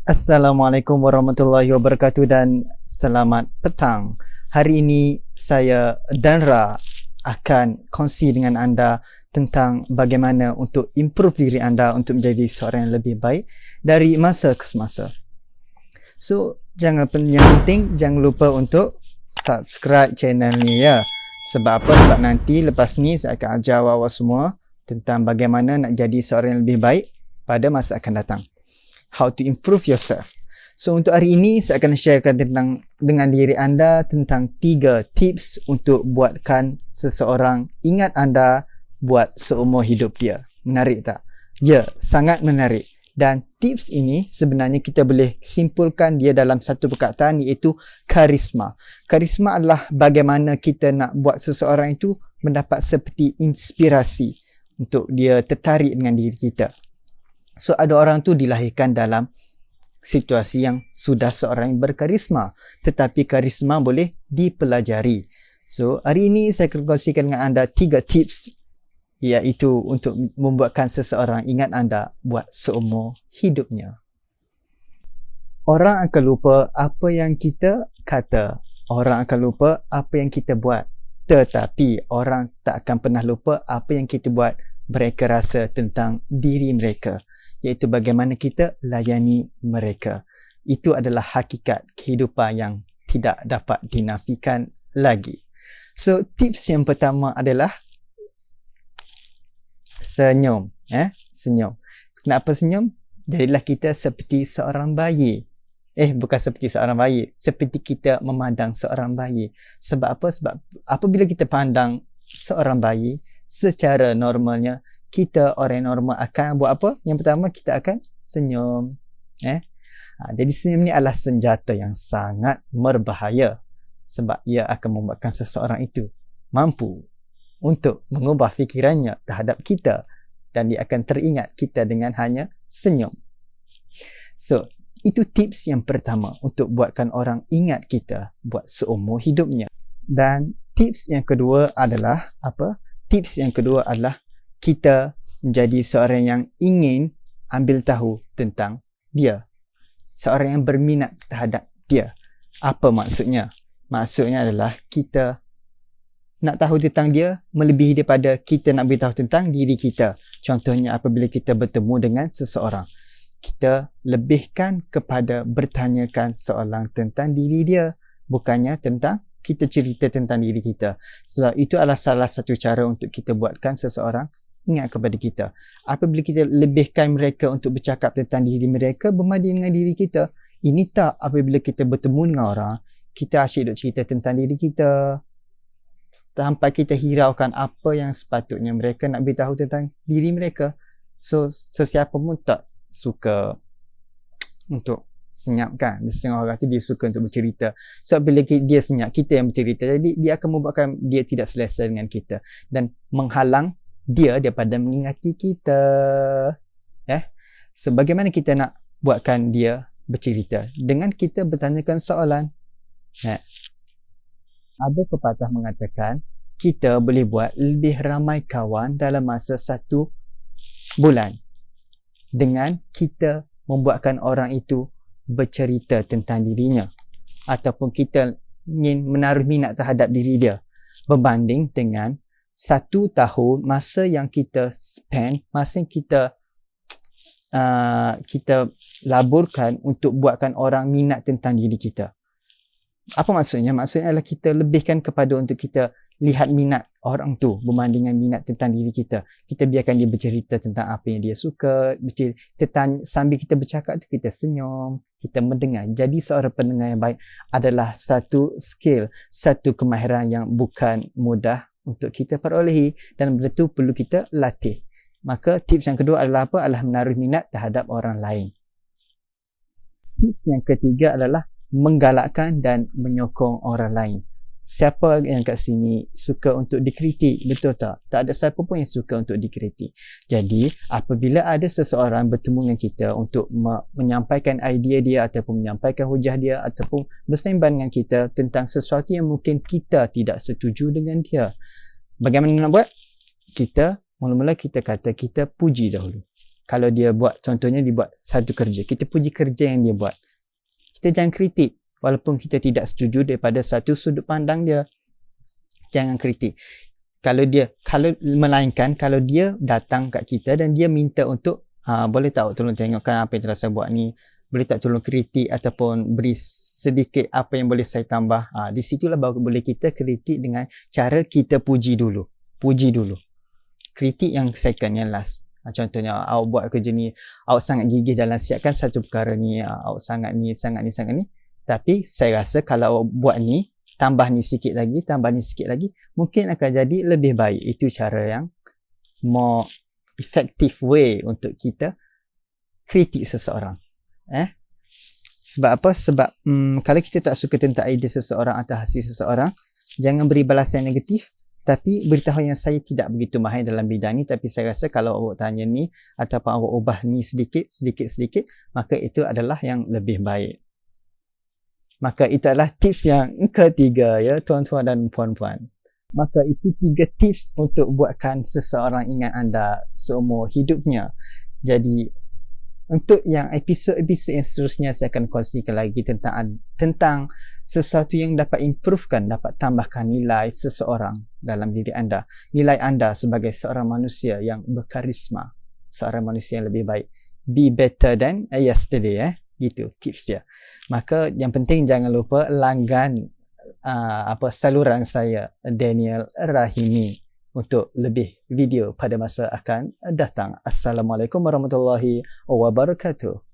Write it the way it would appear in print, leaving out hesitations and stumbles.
Assalamualaikum warahmatullahi wabarakatuh dan selamat petang. Hari ini saya Danra akan kongsi dengan anda tentang bagaimana untuk improve diri anda untuk menjadi seorang yang lebih baik dari masa ke semasa. So, yang penting jangan lupa untuk subscribe channel ni ya. Sebab apa? Sebab nanti lepas ni saya akan ajar awak semua tentang bagaimana nak jadi seorang yang lebih baik pada masa akan datang. How to improve yourself. So untuk hari ini saya akan sharekan dengan diri anda tentang 3 tips untuk buatkan seseorang ingat anda buat seumur hidup dia. Menarik tak? Ya, sangat menarik. Dan tips ini sebenarnya kita boleh simpulkan dia dalam satu perkataan, iaitu karisma. Karisma adalah bagaimana kita nak buat seseorang itu mendapat seperti inspirasi untuk dia tertarik dengan diri kita. So ada orang tu dilahirkan dalam situasi yang sudah seorang yang berkarisma, tetapi karisma boleh dipelajari. So hari ini saya akan kongsikan dengan anda 3 tips, iaitu untuk membuatkan seseorang ingat anda buat seumur hidupnya. Orang akan lupa apa yang kita kata, orang akan lupa apa yang kita buat, tetapi orang tak akan pernah lupa apa yang kita buat mereka rasa tentang diri mereka, iaitu bagaimana kita layani mereka. Itu adalah hakikat kehidupan yang tidak dapat dinafikan lagi. So, tips yang pertama adalah senyum. Senyum. Kenapa senyum? Jadilah kita seperti seorang bayi. Bukan seperti seorang bayi. Seperti kita memandang seorang bayi. Sebab apa? Sebab apabila kita pandang seorang bayi, secara normalnya, kita orang normal akan buat apa? Yang pertama, kita akan senyum. Jadi senyum ni adalah senjata yang sangat berbahaya, sebab ia akan membuatkan seseorang itu mampu untuk mengubah fikirannya terhadap kita, dan dia akan teringat kita dengan hanya senyum. So, itu tips yang pertama untuk buatkan orang ingat kita buat seumur hidupnya. Dan tips yang kedua adalah apa? Tips yang kedua adalah kita menjadi seorang yang ingin ambil tahu tentang dia. Seorang yang berminat terhadap dia. Apa maksudnya? Maksudnya adalah kita nak tahu tentang dia melebihi daripada kita nak beritahu tentang diri kita. Contohnya apabila kita bertemu dengan seseorang, kita lebihkan kepada bertanyakan soalan tentang diri dia, bukannya tentang kita cerita tentang diri kita. Sebab itu adalah salah satu cara untuk kita buatkan seseorang ingat kepada kita. Apabila kita lebihkan mereka untuk bercakap tentang diri mereka berbanding dengan diri kita, ini tak apabila kita bertemu dengan orang, kita asyik duk cerita tentang diri kita tanpa kita hiraukan apa yang sepatutnya mereka nak beritahu tentang diri mereka. So, sesiapa pun tak suka untuk senyap kan. Setengah orang tu dia suka untuk bercerita. So bila dia senyap, kita yang bercerita, jadi dia akan membuatkan dia tidak selesa dengan kita dan menghalang dia daripada mengingati kita. So bagaimana kita nak buatkan dia bercerita? Dengan kita bertanyakan soalan. Ada pepatah mengatakan kita boleh buat lebih ramai kawan dalam masa 1 bulan dengan kita membuatkan orang itu bercerita tentang dirinya, ataupun kita ingin menaruh minat terhadap diri dia, berbanding dengan 1 tahun masa yang kita spend, masa yang kita laburkan untuk buatkan orang minat tentang diri kita. Apa maksudnya? Maksudnya adalah kita lebihkan kepada untuk kita lihat minat orang tu berbandingan minat tentang diri kita. Kita biarkan dia bercerita tentang apa yang dia suka. Sambil kita bercakap tu, kita senyum, kita mendengar. Jadi seorang pendengar yang baik adalah satu skill, satu kemahiran yang bukan mudah untuk kita perolehi, dan benda tu perlu kita latih. Maka tips yang kedua adalah apa? Adalah menaruh minat terhadap orang lain. Tips yang ketiga adalah menggalakkan dan menyokong orang lain. Siapa yang kat sini suka untuk dikritik? Betul tak? Tak ada siapa pun yang suka untuk dikritik. Jadi, apabila ada seseorang bertemu dengan kita untuk menyampaikan idea dia, ataupun menyampaikan hujah dia, ataupun bersembang dengan kita tentang sesuatu yang mungkin kita tidak setuju dengan dia, bagaimana nak buat? Mula-mula kita kata kita puji dahulu. Kalau dia buat, contohnya dia buat satu kerja, kita puji kerja yang dia buat. Kita jangan kritik walaupun kita tidak setuju daripada satu sudut pandang dia. Jangan kritik. Kalau melainkan kalau dia datang kat kita dan dia minta untuk boleh tak tolong tengokkan apa yang telah saya buat ni, boleh tak tolong kritik ataupun beri sedikit apa yang boleh saya tambah. Di situlah baru boleh kita kritik dengan cara kita puji dulu. Kritik yang second, yang last. Contohnya, awak buat kerja ni, awak sangat gigih dalam siapkan satu perkara ni, awak sangat ni. Tapi saya rasa kalau awak buat ni, tambah ni sikit lagi, mungkin akan jadi lebih baik. Itu cara yang more effective way untuk kita kritik seseorang. Sebab apa? Sebab kalau kita tak suka tentang idea seseorang atau hasil seseorang, jangan beri balasan negatif, tapi beritahu yang saya tidak begitu mahir dalam bidang ni, tapi saya rasa kalau awak tanya ni ataupun awak ubah ni sedikit, maka itu adalah yang lebih baik. Maka itu adalah tips yang ketiga, ya tuan-tuan dan puan-puan. Maka itu 3 tips untuk buatkan seseorang ingat anda seumur hidupnya. Jadi untuk yang episod-episod yang seterusnya, saya akan kongsikan lagi tentang sesuatu yang dapat improvekan, dapat tambahkan nilai seseorang dalam diri anda. Nilai anda sebagai seorang manusia yang berkarisma, seorang manusia yang lebih baik. Be better than yesterday. Gitu tips dia. Maka yang penting jangan lupa langgan saluran saya, Daniel Rahimi, untuk lebih video pada masa akan datang. Assalamualaikum warahmatullahi wabarakatuh.